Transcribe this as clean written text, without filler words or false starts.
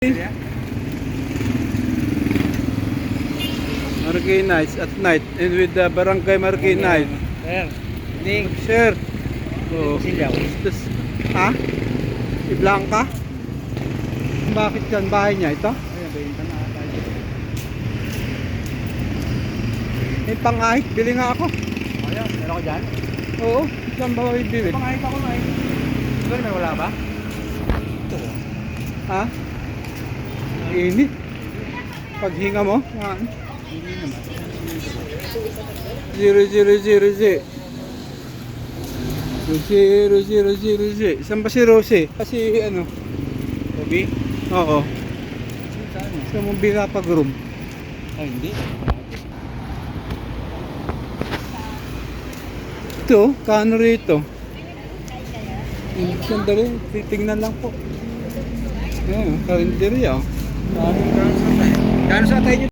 Marikina Nights at night and with the Barangay Marikina Nights. Sir. Oh. Ha? Si Blanca? Bakit yan? Bahay niya ito? May pangahit. Bili nga ako. Ayan, meron ko dyan? Oo. Saan ba bibili? Pangahit ako na eh. Doon may wala ba? Ha? Init. Paghinga mo? Yan. Hindi naman. 0000. 0000. Saan ba si Rosie? Kasi ano? Kobe? Oo. Saan? Sa mong binapag-room. Ay, hindi. Ito, kano rito? Sandali, titingnan lang po. Ayan, karinderya. Gano'n sa tayo? Gano'n sa tayo